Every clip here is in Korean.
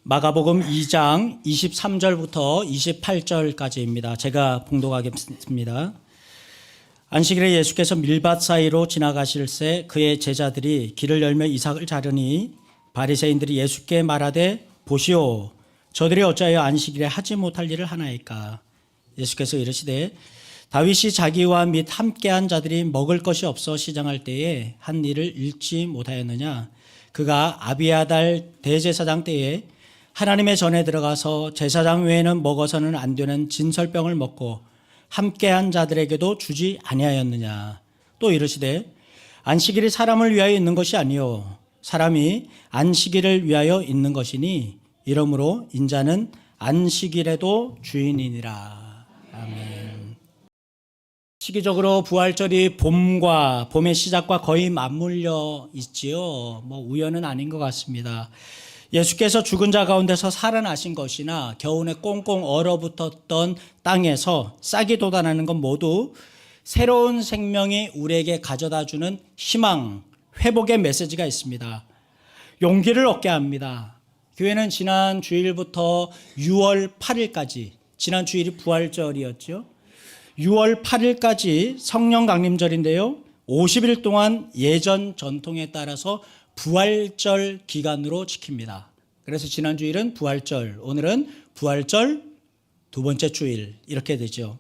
마가복음 2장 23절부터 28절까지입니다. 제가 봉독하겠습니다. 안식일에 예수께서 밀밭 사이로 지나가실새 그의 제자들이 길을 열며 이삭을 자르니 바리새인들이 예수께 말하되 보시오 저들이 어찌하여 안식일에 하지 못할 일을 하나이까. 예수께서 이르시되 다윗이 자기와 및 함께한 자들이 먹을 것이 없어 시장할 때에 한 일을 잃지 못하였느냐. 그가 아비아달 대제사장 때에 하나님의 전에 들어가서 제사장 외에는 먹어서는 안 되는 진설병을 먹고 함께한 자들에게도 주지 아니하였느냐. 또 이르시되 안식일이 사람을 위하여 있는 것이 아니요 사람이 안식일을 위하여 있는 것이니 이러므로 인자는 안식일에도 주인이니라. 아멘. 시기적으로 부활절이 봄의 시작과 거의 맞물려 있지요. 우연은 아닌 것 같습니다. 예수께서 죽은 자 가운데서 살아나신 것이나 겨우내 꽁꽁 얼어붙었던 땅에서 싹이 돋아나는 건 모두 새로운 생명이 우리에게 가져다주는 희망, 회복의 메시지가 있습니다. 용기를 얻게 합니다. 교회는 지난 주일부터 6월 8일까지, 지난 주일이 부활절이었죠. 6월 8일까지 성령 강림절인데요. 50일 동안 예전 전통에 따라서 부활절 기간으로 지킵니다. 그래서 지난 주일은 부활절, 오늘은 부활절 두 번째 주일 이렇게 되죠.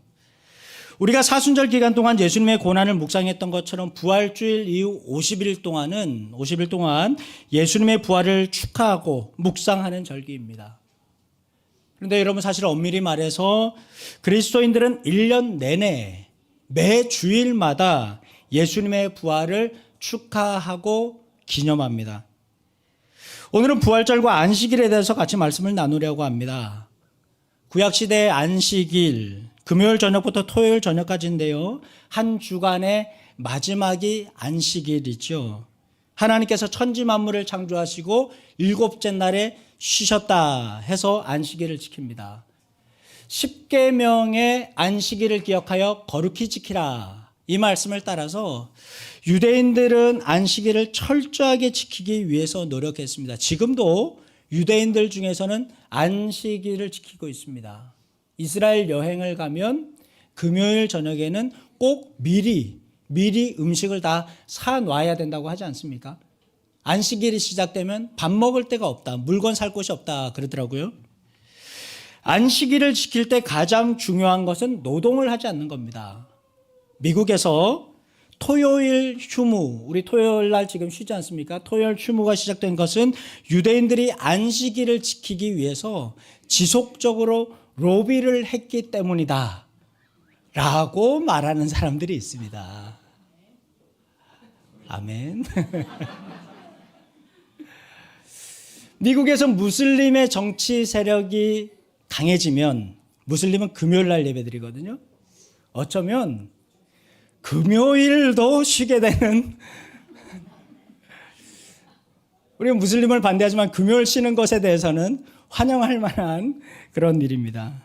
우리가 사순절 기간 동안 예수님의 고난을 묵상했던 것처럼 부활주일 이후 50일 동안 예수님의 부활을 축하하고 묵상하는 절기입니다. 그런데 여러분 사실 엄밀히 말해서 그리스도인들은 1년 내내 매 주일마다 예수님의 부활을 축하하고 기념합니다. 오늘은 부활절과 안식일에 대해서 같이 말씀을 나누려고 합니다. 구약시대의 안식일, 금요일 저녁부터 토요일 저녁까지인데요. 한 주간의 마지막이 안식일이죠. 하나님께서 천지 만물을 창조하시고 일곱째 날에 쉬셨다 해서 안식일을 지킵니다. 십계명의 안식일을 기억하여 거룩히 지키라. 이 말씀을 따라서 유대인들은 안식일을 철저하게 지키기 위해서 노력했습니다. 지금도 유대인들 중에서는 안식일을 지키고 있습니다. 이스라엘 여행을 가면 금요일 저녁에는 꼭 미리 음식을 다 사놔야 된다고 하지 않습니까? 안식일이 시작되면 밥 먹을 데가 없다, 물건 살 곳이 없다 그러더라고요. 안식일을 지킬 때 가장 중요한 것은 노동을 하지 않는 겁니다. 미국에서 토요일 휴무, 우리 토요일 날 지금 쉬지 않습니까? 토요일 휴무가 시작된 것은 유대인들이 안식일을 지키기 위해서 지속적으로 로비를 했기 때문이다 라고 말하는 사람들이 있습니다. 아멘. 미국에서 무슬림의 정치 세력이 강해지면 무슬림은 금요일 날 예배드리거든요. 어쩌면 금요일도 쉬게 되는, 우리가 무슬림을 반대하지만 금요일 쉬는 것에 대해서는 환영할 만한 그런 일입니다.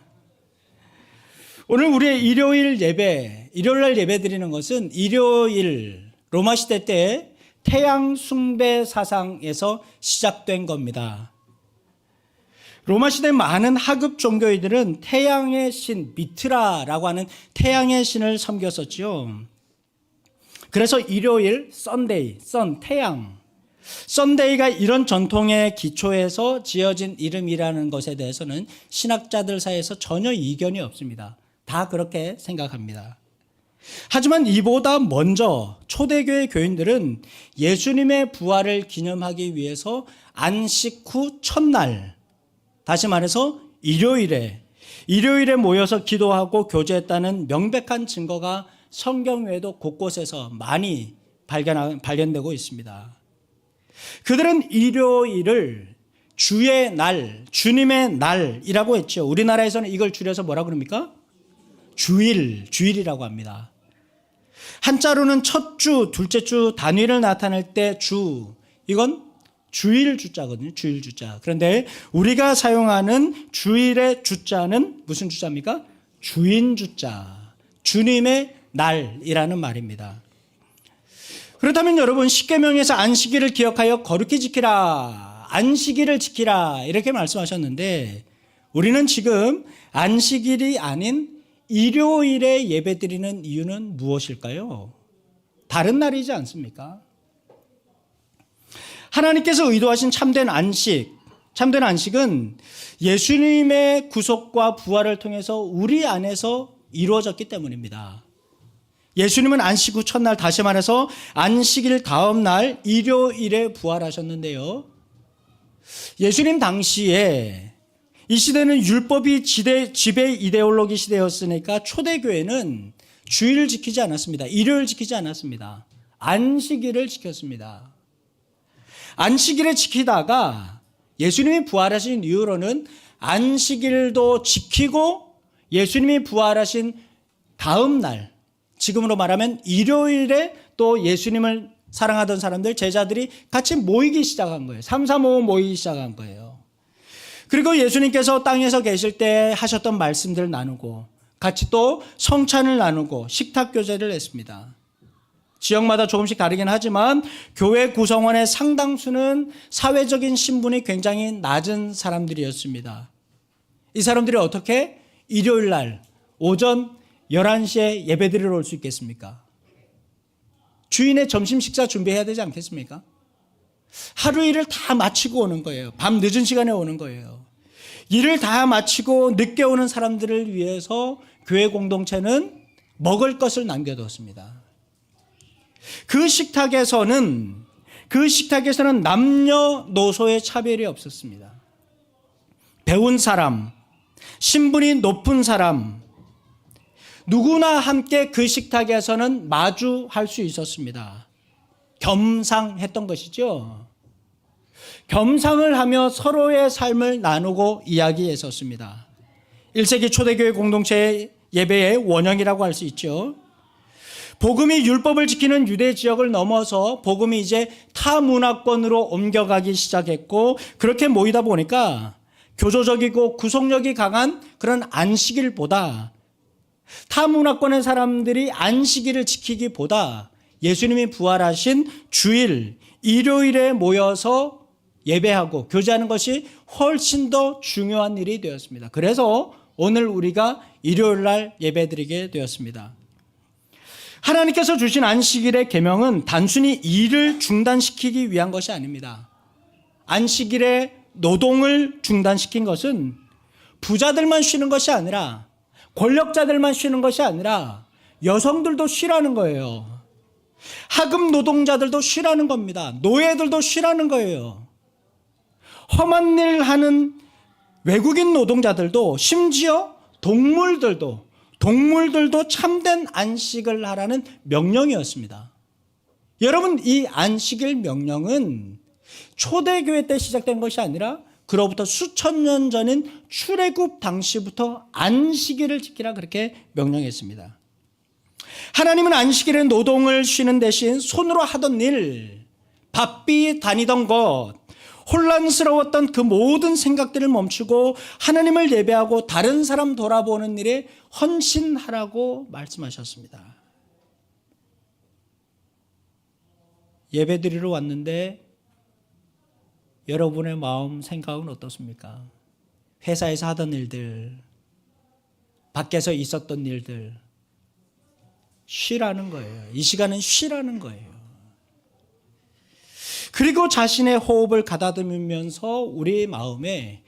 오늘 우리의 일요일 날 예배 드리는 것은 일요일 로마 시대 때 태양 숭배 사상에서 시작된 겁니다. 로마 시대 많은 하급 종교인들은 태양의 신 미트라라고 하는 태양의 신을 섬겼었죠. 그래서 일요일 태양 썬데이가 이런 전통의 기초에서 지어진 이름이라는 것에 대해서는 신학자들 사이에서 전혀 이견이 없습니다. 다 그렇게 생각합니다. 하지만 이보다 먼저 초대교회 교인들은 예수님의 부활을 기념하기 위해서 안식 후 첫날, 다시 말해서 일요일에 모여서 기도하고 교제했다는 명백한 증거가 성경 외에도 곳곳에서 많이 발견되고 있습니다. 그들은 일요일을 주의 날, 주님의 날이라고 했죠. 우리나라에서는 이걸 줄여서 뭐라고 그럽니까? 주일이라고 합니다. 한자로는 첫 주, 둘째 주 단위를 나타낼 때 주, 이건 주일 주자거든요. 주일 주자. 그런데 우리가 사용하는 주일의 주자는 무슨 주자입니까? 주인 주자. 주님의 날이라는 말입니다. 그렇다면 여러분, 십계명에서 안식일을 기억하여 거룩히 지키라. 안식일을 지키라 이렇게 말씀하셨는데 우리는 지금 안식일이 아닌 일요일에 예배드리는 이유는 무엇일까요? 다른 날이지 않습니까? 하나님께서 의도하신 참된 안식은 예수님의 구속과 부활을 통해서 우리 안에서 이루어졌기 때문입니다. 예수님은 안식 후 첫날, 다시 말해서 안식일 다음 날 일요일에 부활하셨는데요. 예수님 당시에 이 시대는 율법이 지배 이데올로기 시대였으니까 초대교회는 주일을 지키지 않았습니다. 일요일 지키지 않았습니다. 안식일을 지켰습니다. 안식일을 지키다가 예수님이 부활하신 이후로는 안식일도 지키고 예수님이 부활하신 다음 날, 지금으로 말하면 일요일에 또 예수님을 사랑하던 사람들, 제자들이 같이 모이기 시작한 거예요. 335 모이기 시작한 거예요. 그리고 예수님께서 땅에서 계실 때 하셨던 말씀들을 나누고 같이 또 성찬을 나누고 식탁 교제를 했습니다. 지역마다 조금씩 다르긴 하지만 교회 구성원의 상당수는 사회적인 신분이 굉장히 낮은 사람들이었습니다. 이 사람들이 어떻게 일요일 날 오전 11시에 예배드리러 올 수 있겠습니까? 주인의 점심 식사 준비해야 되지 않겠습니까? 하루 일을 다 마치고 오는 거예요. 밤 늦은 시간에 오는 거예요. 일을 다 마치고 늦게 오는 사람들을 위해서 교회 공동체는 먹을 것을 남겨두었습니다. 그 식탁에서는 남녀노소의 차별이 없었습니다. 배운 사람, 신분이 높은 사람, 누구나 함께 그 식탁에서는 마주할 수 있었습니다. 겸상했던 것이죠. 겸상을 하며 서로의 삶을 나누고 이야기했었습니다. 1세기 초대교회 공동체의 예배의 원형이라고 할 수 있죠. 복음이 율법을 지키는 유대 지역을 넘어서 복음이 이제 타 문화권으로 옮겨가기 시작했고 그렇게 모이다 보니까 교조적이고 구속력이 강한 그런 안식일보다 타 문화권의 사람들이 안식일을 지키기보다 예수님이 부활하신 주일, 일요일에 모여서 예배하고 교제하는 것이 훨씬 더 중요한 일이 되었습니다. 그래서 오늘 우리가 일요일 날 예배드리게 되었습니다. 하나님께서 주신 안식일의 계명은 단순히 일을 중단시키기 위한 것이 아닙니다. 안식일에 노동을 중단시킨 것은 부자들만 쉬는 것이 아니라 권력자들만 쉬는 것이 아니라 여성들도 쉬라는 거예요. 하급 노동자들도 쉬라는 겁니다. 노예들도 쉬라는 거예요. 험한 일 하는 외국인 노동자들도 심지어 동물들도 참된 안식을 하라는 명령이었습니다. 여러분, 이 안식일 명령은 초대교회 때 시작된 것이 아니라 그로부터 수천 년 전인 출애굽 당시부터 안식일을 지키라 그렇게 명령했습니다. 하나님은 안식일에 노동을 쉬는 대신 손으로 하던 일, 바삐 다니던 것, 혼란스러웠던 그 모든 생각들을 멈추고 하나님을 예배하고 다른 사람 돌아보는 일에 헌신하라고 말씀하셨습니다. 예배드리러 왔는데 여러분의 마음 생각은 어떻습니까? 회사에서 하던 일들, 밖에서 있었던 일들, 쉬라는 거예요. 이 시간은 쉬라는 거예요. 그리고 자신의 호흡을 가다듬으면서 우리 마음에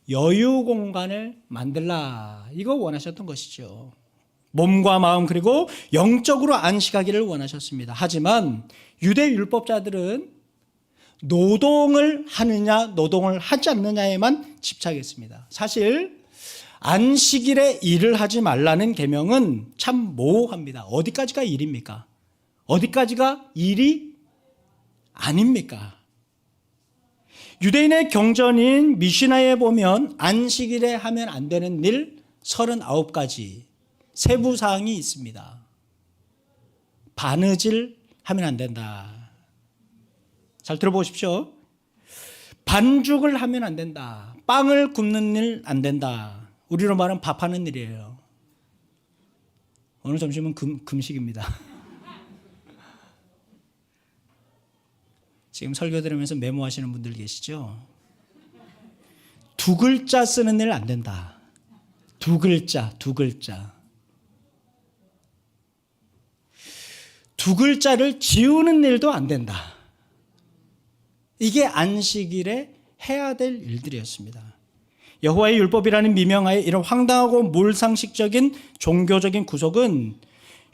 여유 공간을 만들라. 이거 원하셨던 것이죠. 몸과 마음 그리고 영적으로 안식하기를 원하셨습니다. 하지만 유대 율법자들은 노동을 하느냐 노동을 하지 않느냐에만 집착했습니다. 사실 안식일에 일을 하지 말라는 계명은 참 모호합니다. 어디까지가 일입니까? 어디까지가 일이 아닙니까? 유대인의 경전인 미시나에 보면 안식일에 하면 안 되는 일 39가지 세부사항이 있습니다. 바느질 하면 안 된다. 잘 들어보십시오. 반죽을 하면 안 된다. 빵을 굽는 일 안 된다. 우리로 말하면 밥하는 일이에요. 오늘 점심은 금식입니다. 지금 설교 들으면서 메모하시는 분들 계시죠? 두 글자 쓰는 일 안 된다. 두 글자. 두 글자를 지우는 일도 안 된다. 이게 안식일에 해야 될 일들이었습니다. 여호와의 율법이라는 미명하에 이런 황당하고 몰상식적인 종교적인 구속은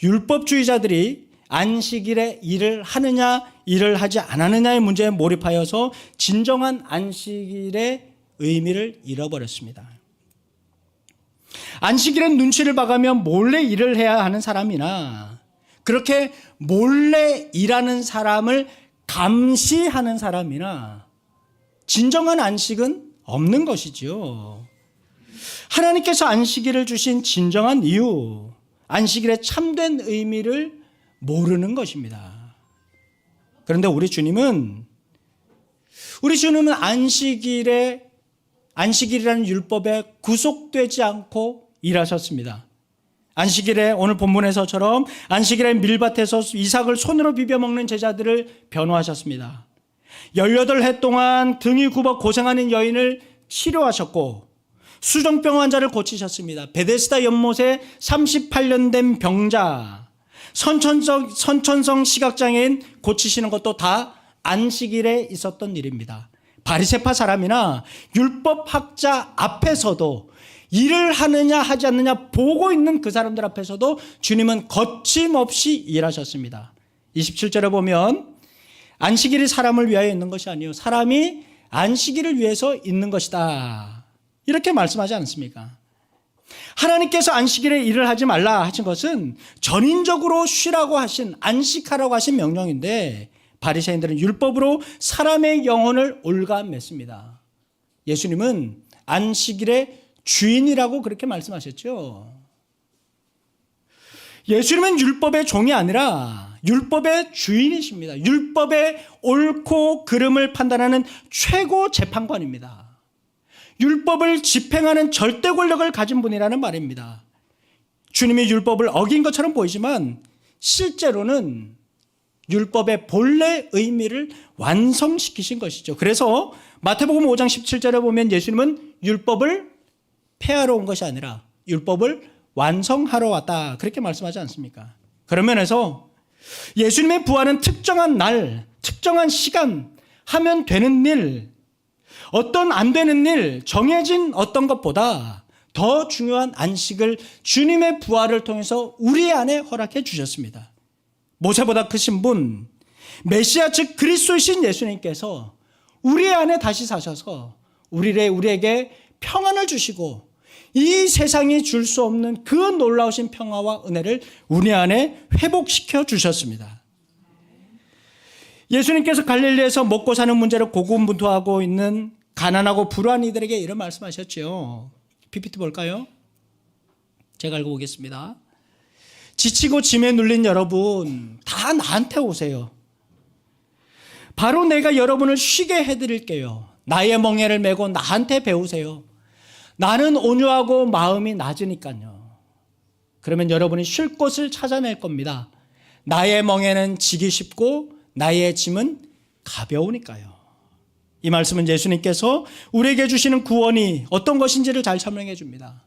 율법주의자들이 안식일에 일을 하느냐 일을 하지 않느냐의 문제에 몰입하여서 진정한 안식일의 의미를 잃어버렸습니다. 안식일엔 눈치를 봐가며 몰래 일을 해야 하는 사람이나 그렇게 몰래 일하는 사람을 감시하는 사람이나 진정한 안식은 없는 것이지요. 하나님께서 안식일을 주신 진정한 이유, 안식일의 참된 의미를 모르는 것입니다. 그런데 우리 주님은 안식일이라는 율법에 구속되지 않고 일하셨습니다. 안식일에 오늘 본문에서처럼 안식일에 밀밭에서 이삭을 손으로 비벼 먹는 제자들을 변호하셨습니다. 18해 동안 등이 굽어 고생하는 여인을 치료하셨고 수정병 환자를 고치셨습니다. 베데스다 연못에 38년 된 병자, 선천성 시각장애인 고치시는 것도 다 안식일에 있었던 일입니다. 바리새파 사람이나 율법학자 앞에서도 일을 하느냐 하지 않느냐 보고 있는 그 사람들 앞에서도 주님은 거침없이 일하셨습니다. 27절에 보면 안식일이 사람을 위하여 있는 것이 아니요 사람이 안식일을 위해서 있는 것이다. 이렇게 말씀하지 않습니까? 하나님께서 안식일에 일을 하지 말라 하신 것은 전인적으로 쉬라고 하신 안식하라고 하신 명령인데 바리새인들은 율법으로 사람의 영혼을 올가맸습니다. 예수님은 안식일의 주인이라고 그렇게 말씀하셨죠. 예수님은 율법의 종이 아니라 율법의 주인이십니다. 율법의 옳고 그름을 판단하는 최고 재판관입니다. 율법을 집행하는 절대 권력을 가진 분이라는 말입니다. 주님이 율법을 어긴 것처럼 보이지만 실제로는 율법의 본래 의미를 완성시키신 것이죠. 그래서 마태복음 5장 17절에 보면 예수님은 율법을 폐하러 온 것이 아니라 율법을 완성하러 왔다. 그렇게 말씀하지 않습니까? 그런 면에서 예수님의 부활은 특정한 날, 특정한 시간 하면 되는 일, 어떤 안 되는 일, 정해진 어떤 것보다 더 중요한 안식을 주님의 부활을 통해서 우리 안에 허락해 주셨습니다. 모세보다 크신 분, 메시아 즉 그리스도이신 예수님께서 우리 안에 다시 사셔서 우리에게 평안을 주시고 이 세상이 줄 수 없는 그 놀라우신 평화와 은혜를 우리 안에 회복시켜 주셨습니다. 예수님께서 갈릴리에서 먹고 사는 문제로 고군분투하고 있는 가난하고 불우한 이들에게 이런 말씀하셨죠. PPT 볼까요? 제가 읽어보겠습니다. 지치고 짐에 눌린 여러분 다 나한테 오세요. 바로 내가 여러분을 쉬게 해드릴게요. 나의 멍에를 메고 나한테 배우세요. 나는 온유하고 마음이 낮으니까요. 그러면 여러분이 쉴 곳을 찾아낼 겁니다. 나의 멍에는 지기 쉽고 나의 짐은 가벼우니까요. 이 말씀은 예수님께서 우리에게 주시는 구원이 어떤 것인지를 잘 설명해 줍니다.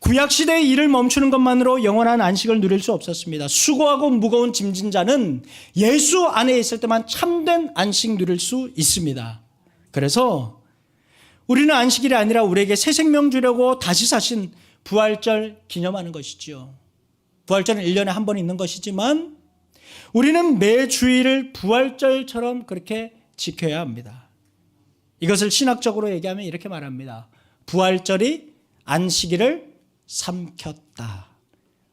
구약시대의 일을 멈추는 것만으로 영원한 안식을 누릴 수 없었습니다. 수고하고 무거운 짐진 자는 예수 안에 있을 때만 참된 안식 누릴 수 있습니다. 그래서 우리는 안식일이 아니라 우리에게 새 생명 주려고 다시 사신 부활절 기념하는 것이지요. 부활절은 1년에 한 번 있는 것이지만 우리는 매 주일을 부활절처럼 그렇게 지켜야 합니다. 이것을 신학적으로 얘기하면 이렇게 말합니다. 부활절이 안식일을 삼켰다.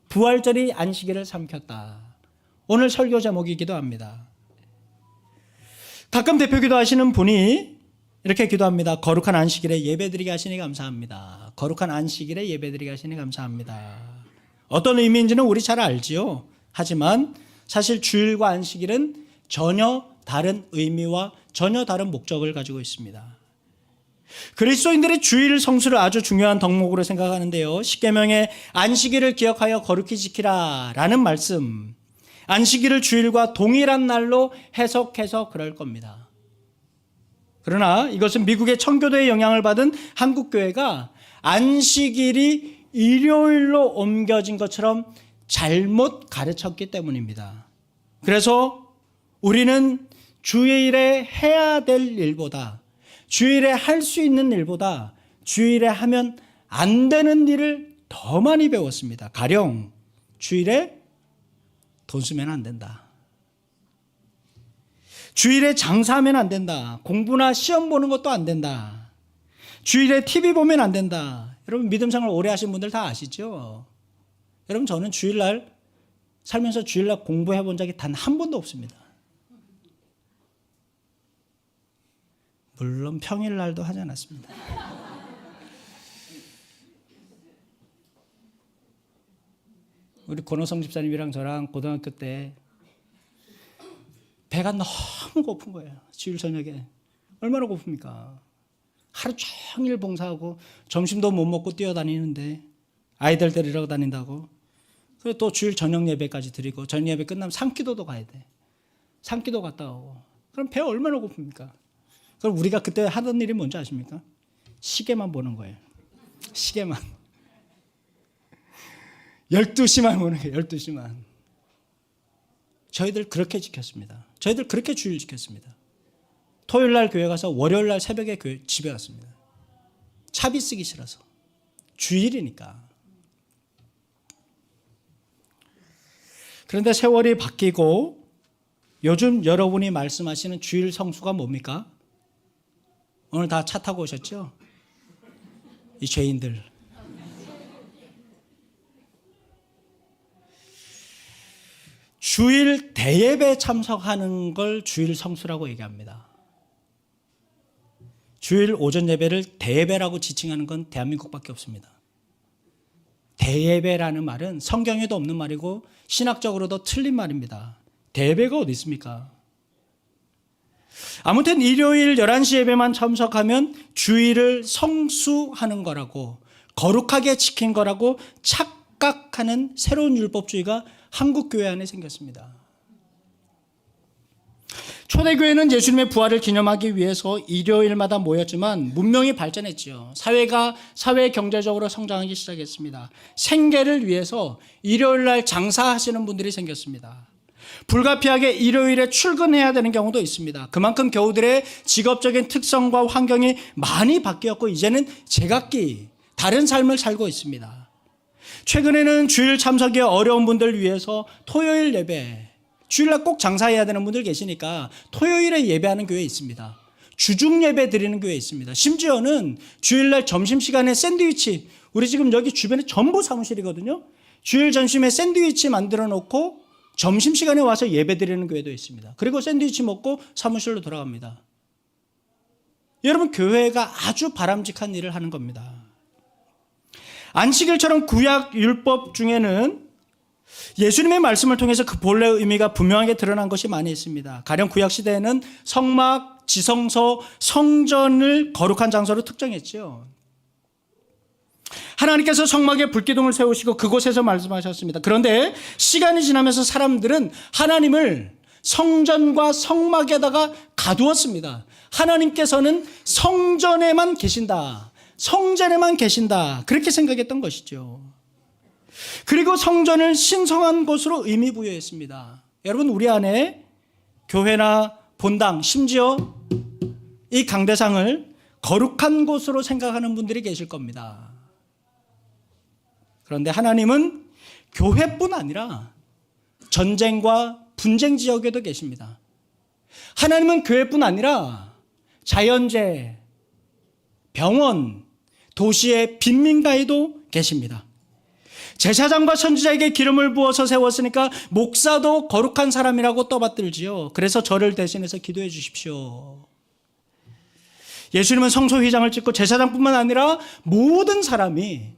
부활절이 안식일을 삼켰다. 오늘 설교 제목이기도 합니다. 가끔 대표 기도하시는 분이 이렇게 기도합니다. 거룩한 안식일에 예배드리게 하시니 감사합니다. 거룩한 안식일에 예배드리게 하시니 감사합니다. 어떤 의미인지는 우리 잘 알지요. 하지만 사실 주일과 안식일은 전혀 다른 의미와 전혀 다른 목적을 가지고 있습니다. 그리스도인들이 주일 성수를 아주 중요한 덕목으로 생각하는데요. 십계명의 안식일을 기억하여 거룩히 지키라 라는 말씀, 안식일을 주일과 동일한 날로 해석해서 그럴 겁니다. 그러나 이것은 미국의 청교도의 영향을 받은 한국교회가 안식일이 일요일로 옮겨진 것처럼 잘못 가르쳤기 때문입니다. 그래서 우리는 주일에 해야 될 일보다, 주일에 할 수 있는 일보다 주일에 하면 안 되는 일을 더 많이 배웠습니다. 가령 주일에 돈 쓰면 안 된다. 주일에 장사하면 안 된다. 공부나 시험 보는 것도 안 된다. 주일에 TV 보면 안 된다. 여러분 믿음 생활 오래 하신 분들 다 아시죠? 여러분 저는 주일날 살면서 주일날 공부해 본 적이 단 한 번도 없습니다. 물론 평일날도 하지 않았습니다. 우리 권호성 집사님이랑 저랑 고등학교 때 배가 너무 고픈 거예요. 주일 저녁에. 얼마나 고픕니까? 하루 종일 봉사하고 점심도 못 먹고 뛰어다니는데 아이들 데리러 다닌다고. 그리고 또 주일 저녁 예배까지 드리고 저녁 예배 끝나면 산기도도 가야 돼. 산기도 갔다 오고. 그럼 배 얼마나 고픕니까? 그럼 우리가 그때 하던 일이 뭔지 아십니까? 시계만 보는 거예요. 시계만. 12시만 보는 거예요. 12시만. 저희들 그렇게 지켰습니다. 저희들 그렇게 주일 지켰습니다. 토요일 날 교회 가서 월요일 날 새벽에 집에 왔습니다. 차비 쓰기 싫어서. 주일이니까. 그런데 세월이 바뀌고 요즘 여러분이 말씀하시는 주일 성수가 뭡니까? 오늘 다 차 타고 오셨죠? 이 죄인들. 주일 대예배 참석하는 걸 주일 성수라고 얘기합니다. 주일 오전 예배를 대예배라고 지칭하는 건 대한민국밖에 없습니다. 대예배라는 말은 성경에도 없는 말이고 신학적으로도 틀린 말입니다. 대예배가 어디 있습니까? 아무튼 일요일 11시 예배만 참석하면 주일을 성수하는 거라고, 거룩하게 지킨 거라고 착각하는 새로운 율법주의가 한국 교회 안에 생겼습니다. 초대교회는 예수님의 부활을 기념하기 위해서 일요일마다 모였지만 문명이 발전했지요. 사회가 사회 경제적으로 성장하기 시작했습니다. 생계를 위해서 일요일날 장사하시는 분들이 생겼습니다. 불가피하게 일요일에 출근해야 되는 경우도 있습니다. 그만큼 교우들의 직업적인 특성과 환경이 많이 바뀌었고 이제는 제각기 다른 삶을 살고 있습니다. 최근에는 주일 참석이 어려운 분들 위해서 토요일 예배, 주일날 꼭 장사해야 되는 분들 계시니까 토요일에 예배하는 교회 있습니다. 주중 예배 드리는 교회 있습니다. 심지어는 주일날 점심시간에 샌드위치, 우리 지금 여기 주변에 전부 사무실이거든요. 주일 점심에 샌드위치 만들어 놓고 점심시간에 와서 예배 드리는 교회도 있습니다. 그리고 샌드위치 먹고 사무실로 돌아갑니다. 여러분 교회가 아주 바람직한 일을 하는 겁니다. 안식일처럼 구약 율법 중에는 예수님의 말씀을 통해서 그 본래 의미가 분명하게 드러난 것이 많이 있습니다. 가령 구약 시대에는 성막, 지성소, 성전을 거룩한 장소로 특정했죠. 하나님께서 성막에 불기둥을 세우시고 그곳에서 말씀하셨습니다. 그런데 시간이 지나면서 사람들은 하나님을 성전과 성막에다가 가두었습니다. 하나님께서는 성전에만 계신다. 성전에만 계신다. 그렇게 생각했던 것이죠. 그리고 성전을 신성한 곳으로 의미 부여했습니다. 여러분 우리 안에 교회나 본당 심지어 이 강대상을 거룩한 곳으로 생각하는 분들이 계실 겁니다. 그런데 하나님은 교회뿐 아니라 전쟁과 분쟁 지역에도 계십니다. 하나님은 교회뿐 아니라 자연재해, 병원, 도시의 빈민가에도 계십니다. 제사장과 선지자에게 기름을 부어서 세웠으니까 목사도 거룩한 사람이라고 떠받들지요. 그래서 저를 대신해서 기도해 주십시오. 예수님은 성소 휘장을 찍고 제사장뿐만 아니라 모든 사람이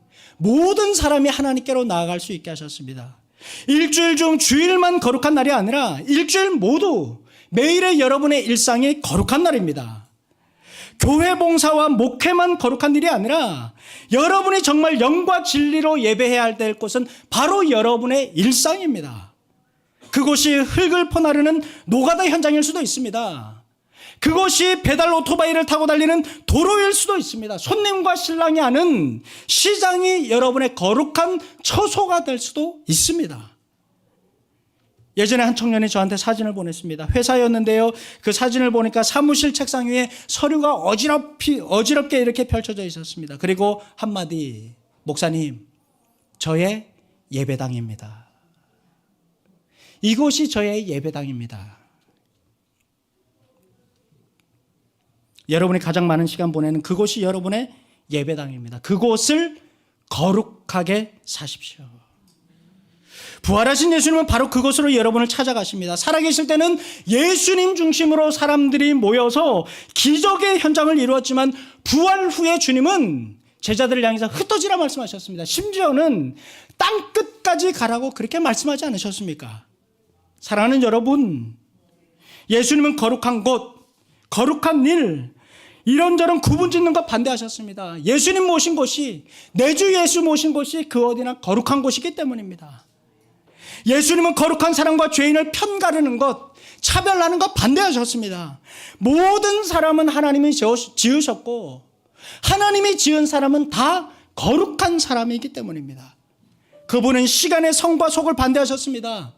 하나님께로 나아갈 수 있게 하셨습니다. 일주일 중 주일만 거룩한 날이 아니라 일주일 모두 매일의 여러분의 일상이 거룩한 날입니다. 교회 봉사와 목회만 거룩한 일이 아니라 여러분이 정말 영과 진리로 예배해야 될 곳은 바로 여러분의 일상입니다. 그곳이 흙을 퍼나르는 노가다 현장일 수도 있습니다. 그것이 배달 오토바이를 타고 달리는 도로일 수도 있습니다. 손님과 신랑이 하는 시장이 여러분의 거룩한 처소가 될 수도 있습니다. 예전에 한 청년이 저한테 사진을 보냈습니다. 회사였는데요. 그 사진을 보니까 사무실 책상 위에 서류가 어지럽게 이렇게 펼쳐져 있었습니다. 그리고 한마디, 목사님, 저의 예배당입니다. 이곳이 저의 예배당입니다. 여러분이 가장 많은 시간 보내는 그곳이 여러분의 예배당입니다. 그곳을 거룩하게 사십시오. 부활하신 예수님은 바로 그곳으로 여러분을 찾아가십니다. 살아계실 때는 예수님 중심으로 사람들이 모여서 기적의 현장을 이루었지만 부활 후에 주님은 제자들을 향해서 흩어지라 말씀하셨습니다. 심지어는 땅끝까지 가라고 그렇게 말씀하지 않으셨습니까? 사랑하는 여러분, 예수님은 거룩한 곳, 거룩한 일, 이런저런 구분 짓는 것 반대하셨습니다. 예수님 모신 곳이, 내 주 예수 모신 곳이 그 어디나 거룩한 곳이기 때문입니다. 예수님은 거룩한 사람과 죄인을 편가르는 것, 차별하는 것 반대하셨습니다. 모든 사람은 하나님이 지으셨고 하나님이 지은 사람은 다 거룩한 사람이기 때문입니다. 그분은 시간의 성과 속을 반대하셨습니다.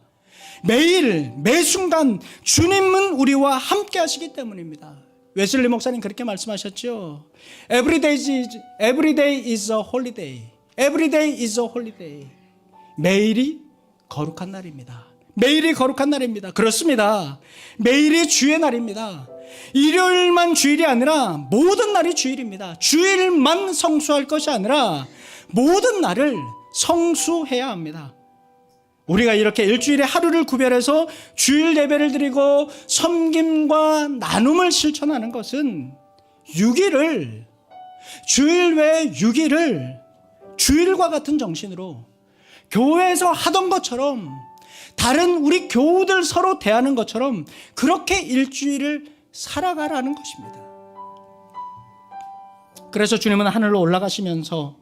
매일 매 순간 주님은 우리와 함께 하시기 때문입니다. 웨슬리 목사님 그렇게 말씀하셨죠. Every day is a holiday. Every day is a holiday. 매일이 거룩한 날입니다. 매일이 거룩한 날입니다. 그렇습니다. 매일이 주의 날입니다. 일요일만 주일이 아니라 모든 날이 주일입니다. 주일만 성수할 것이 아니라 모든 날을 성수해야 합니다. 우리가 이렇게 일주일에 하루를 구별해서 주일 예배를 드리고 섬김과 나눔을 실천하는 것은 6일을, 주일 외 6일을 주일과 같은 정신으로 교회에서 하던 것처럼, 다른 우리 교우들 서로 대하는 것처럼 그렇게 일주일을 살아가라는 것입니다. 그래서 주님은 하늘로 올라가시면서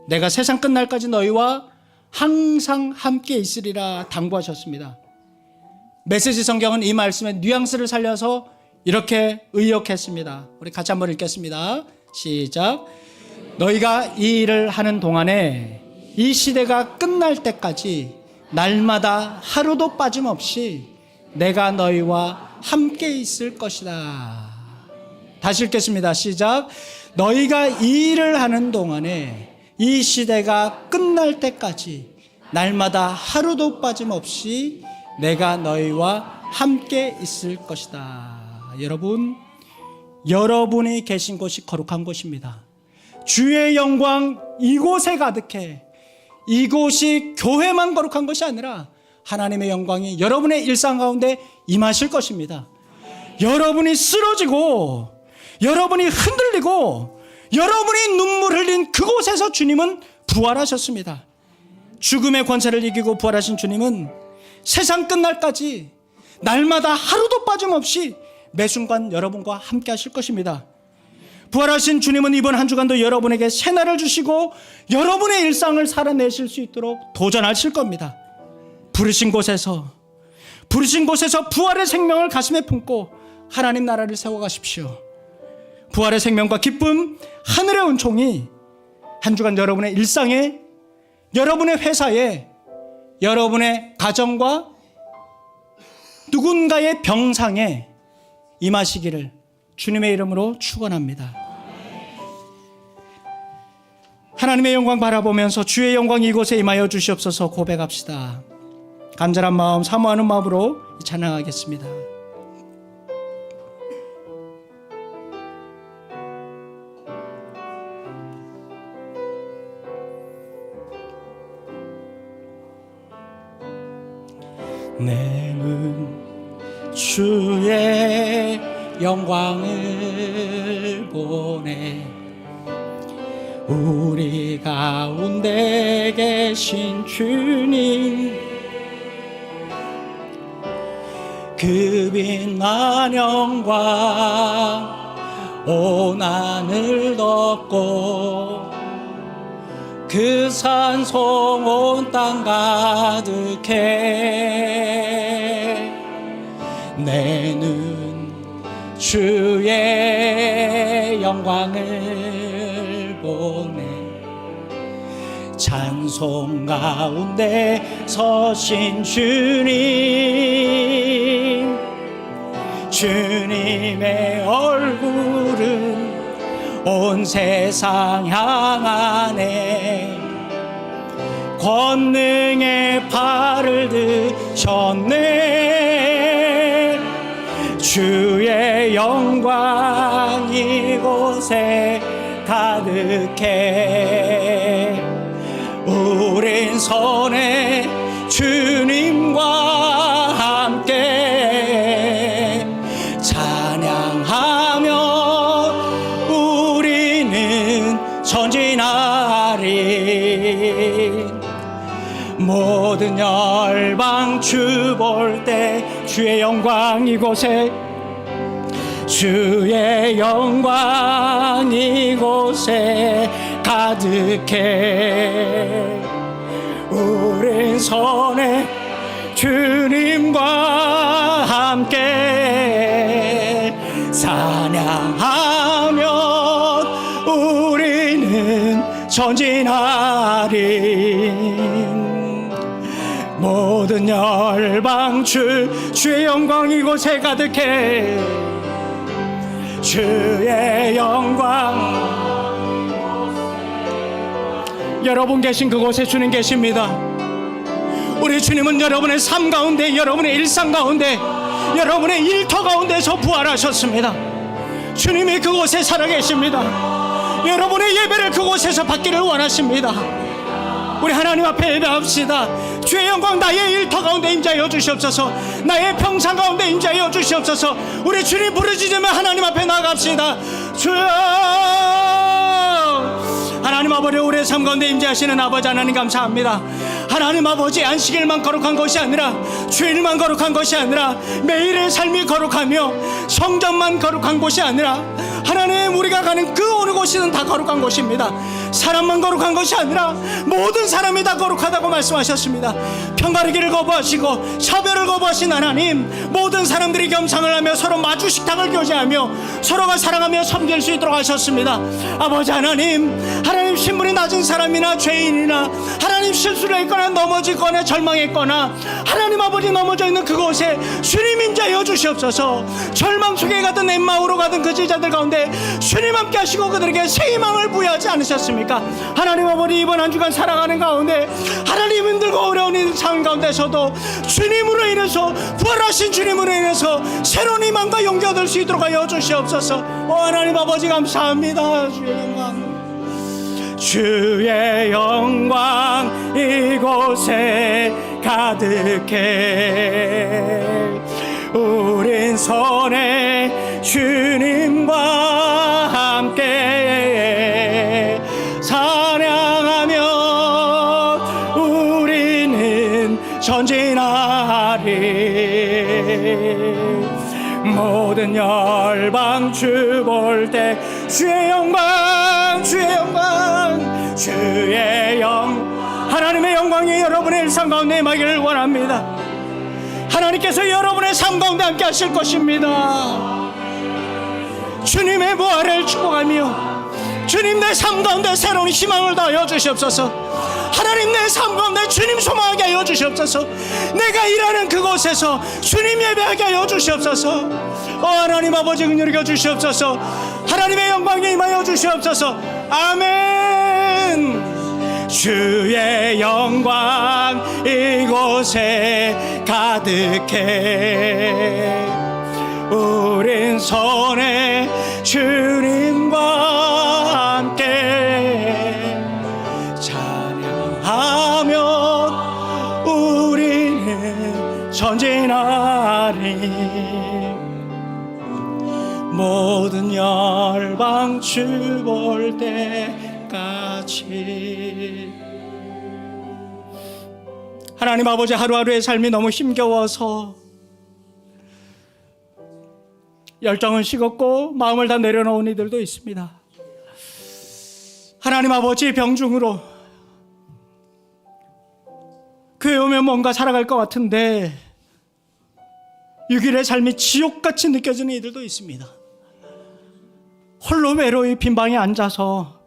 내가 세상 끝날까지 너희와 항상 함께 있으리라 당부하셨습니다. 메시지 성경은 이 말씀의 뉘앙스를 살려서 이렇게 의역했습니다. 우리 같이 한번 읽겠습니다. 시작. 너희가 이 일을 하는 동안에 이 시대가 끝날 때까지 날마다 하루도 빠짐없이 내가 너희와 함께 있을 것이다. 다시 읽겠습니다. 시작. 너희가 이 일을 하는 동안에 이 시대가 끝날 때까지 날마다 하루도 빠짐없이 내가 너희와 함께 있을 것이다. 여러분, 여러분이 계신 곳이 거룩한 곳입니다. 주의 영광 이곳에 가득해. 이곳이 교회만 거룩한 것이 아니라 하나님의 영광이 여러분의 일상 가운데 임하실 것입니다. 여러분이 쓰러지고 여러분이 흔들리고 여러분이 눈물 흘린 그곳에서 주님은 부활하셨습니다. 죽음의 권세를 이기고 부활하신 주님은 세상 끝날까지 날마다 하루도 빠짐없이 매 순간 여러분과 함께 하실 것입니다. 부활하신 주님은 이번 한 주간도 여러분에게 새날을 주시고 여러분의 일상을 살아내실 수 있도록 도전하실 겁니다. 부르신 곳에서 부활의 생명을 가슴에 품고 하나님 나라를 세워가십시오. 부활의 생명과 기쁨, 하늘의 은총이 한 주간 여러분의 일상에, 여러분의 회사에, 여러분의 가정과 누군가의 병상에 임하시기를 주님의 이름으로 축원합니다. 하나님의 영광 바라보면서 주의 영광 이곳에 임하여 주시옵소서 고백합시다. 간절한 마음, 사모하는 마음으로 찬양하겠습니다. 내는 주의 영광을 보내 우리 가운데 계신 주님 그 빛난 영광 온 하늘 덮고 그 산성 온 땅 가득해 내 눈 주의 영광을 보네. 찬송 가운데 서신 주님, 주님의 얼굴은 온 세상 향하네. 권능의 팔을 드셨네. 주의 영광 이곳에 가득해. 우린 손에 주님과 함께 찬양하며 우리는 전진하리. 모든 열방 주 볼 때 주의 영광 이곳에, 주의 영광 이곳에 가득해. 우린 손에 주님과 함께 찬양하며 우리는 전진하리. 모든 열방 주의 영광 이곳에 가득해. 주의 영광. 여러분 계신 그곳에 주님 계십니다. 우리 주님은 여러분의 삶 가운데, 여러분의 일상 가운데, 여러분의 일터 가운데서 부활하셨습니다. 주님이 그곳에 살아계십니다. 여러분의 예배를 그곳에서 받기를 원하십니다. 우리 하나님 앞에 예배합시다. 주의 영광 나의 일터 가운데 임재하여 주시옵소서. 나의 평상 가운데 임재하여 주시옵소서. 우리 주님 부르짖으며 하나님 앞에 나아갑시다. 주여, 하나님 아버지, 우리의 삶 가운데 임재하시는 아버지 하나님 감사합니다. 하나님 아버지, 안식일만 거룩한 것이 아니라, 주일만 거룩한 것이 아니라, 매일의 삶이 거룩하며 성전만 거룩한 곳이 아니라, 하나님 우리가 가는 그 어느 곳이든 다 거룩한 곳입니다. 사람만 거룩한 것이 아니라 모든 사람이 다 거룩하다고 말씀하셨습니다. 편가르기를 거부하시고 차별을 거부하신 하나님, 모든 사람들이 겸상을 하며 서로 마주 식탁을 교제하며 서로가 사랑하며 섬길 수 있도록 하셨습니다. 아버지 하나님, 하나님 신분이 낮은 사람이나 죄인이나 하나님 실수를 했거나 넘어지거나 절망했거나 하나님 아버지 넘어져 있는 그곳에 주님 임재하여 주시옵소서. 절망 속에 가든 엠마오로 가든 그 제자들 가운데 주님 함께 하시고 그들에게 새 희망을 부여하지 않으셨습니까? 하나님 아버지, 이번 한 주간 살아가는 가운데 하나님 힘들고 어려운 상황 가운데서도 주님으로 인해서, 부활하신 주님으로 인해서 새로운 희망과 용기 얻을 수 있도록 하여 주시옵소서. 하나님 아버지 감사합니다. 주의 영광 이곳에 가득해. 우린 손에 주님과 함께 찬양하며 우리는 전진하리. 모든 열방 주 볼 때 주의 영광, 주의 영광, 주의 하나님의 영광이 여러분의 일상 가운데 임하기를 원합니다. 하나님께서 여러분의 삶 가운데 함께 하실 것입니다. 주님의 부활을 축복하며 주님 내 삶 가운데 새로운 희망을 더하여 주시옵소서. 하나님 내 삶 가운데 주님 소망하게 하여 주시옵소서. 내가 일하는 그곳에서 주님 예배하게 하여 주시옵소서. 하나님 아버지 은혜를 겨 주시옵소서. 하나님의 영광에 임하여 주시옵소서. 아멘. 주의 영광 이곳에 가득해. 우린 손에 주님과 함께 찬양하며 우리는 전진하리. 모든 열방 주 볼 때까지. 하나님 아버지, 하루하루의 삶이 너무 힘겨워서 열정은 식었고 마음을 다 내려놓은 이들도 있습니다. 하나님 아버지, 병중으로 교회 오면 뭔가 살아갈 것 같은데 6일의 삶이 지옥같이 느껴지는 이들도 있습니다. 홀로 외로이 빈 방에 앉아서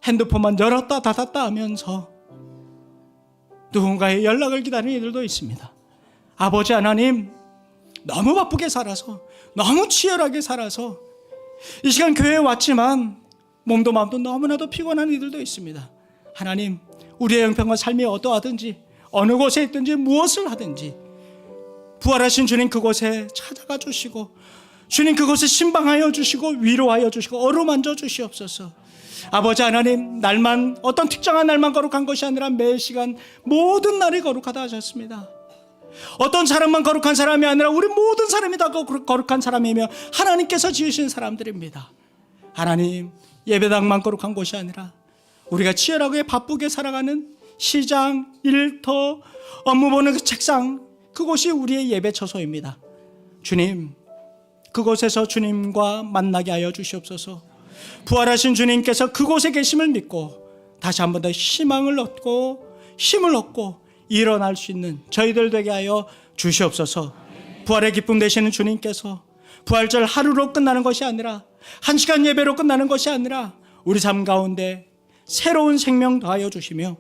핸드폰만 열었다 닫았다 하면서 누군가의 연락을 기다리는 이들도 있습니다. 아버지 하나님, 너무 바쁘게 살아서, 너무 치열하게 살아서 이 시간 교회에 왔지만 몸도 마음도 너무나도 피곤한 이들도 있습니다. 하나님, 우리의 형편과 삶이 어떠하든지, 어느 곳에 있든지, 무엇을 하든지 부활하신 주님 그곳에 찾아가 주시고, 주님 그곳에 신방하여 주시고, 위로하여 주시고, 어루만져 주시옵소서. 아버지 하나님, 날만, 어떤 특정한 날만 거룩한 것이 아니라 매 시간 모든 날이 거룩하다 하셨습니다. 어떤 사람만 거룩한 사람이 아니라 우리 모든 사람이 다 거룩한 사람이며 하나님께서 지으신 사람들입니다. 하나님, 예배당만 거룩한 곳이 아니라 우리가 치열하게 바쁘게 살아가는 시장, 일터, 업무 보는 그 책상, 그곳이 우리의 예배 처소입니다. 주님, 그곳에서 주님과 만나게 하여 주시옵소서. 부활하신 주님께서 그곳에 계심을 믿고 다시 한 번 더 희망을 얻고 힘을 얻고 일어날 수 있는 저희들 되게 하여 주시옵소서. 부활의 기쁨 되시는 주님께서 부활절 하루로 끝나는 것이 아니라, 한 시간 예배로 끝나는 것이 아니라 우리 삶 가운데 새로운 생명 더하여 주시며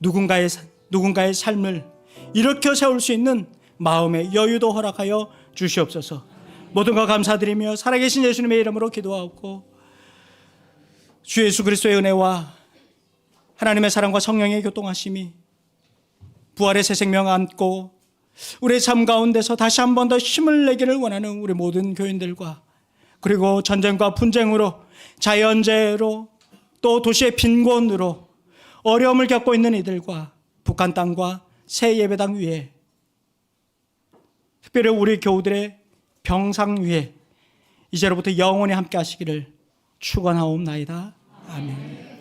누군가의 삶을 일으켜 세울 수 있는 마음의 여유도 허락하여 주시옵소서. 모든 것 감사드리며 살아계신 예수님의 이름으로 기도하고, 주 예수 그리스도의 은혜와 하나님의 사랑과 성령의 교통하심이 부활의 새 생명 안고 우리의 삶 가운데서 다시 한 번 더 힘을 내기를 원하는 우리 모든 교인들과, 그리고 전쟁과 분쟁으로, 자연재해로, 또 도시의 빈곤으로 어려움을 겪고 있는 이들과 북한 땅과 새 예배당 위에, 특별히 우리 교우들의 병상 위에 이제로부터 영원히 함께 하시기를 축원하옵나이다. 아멘.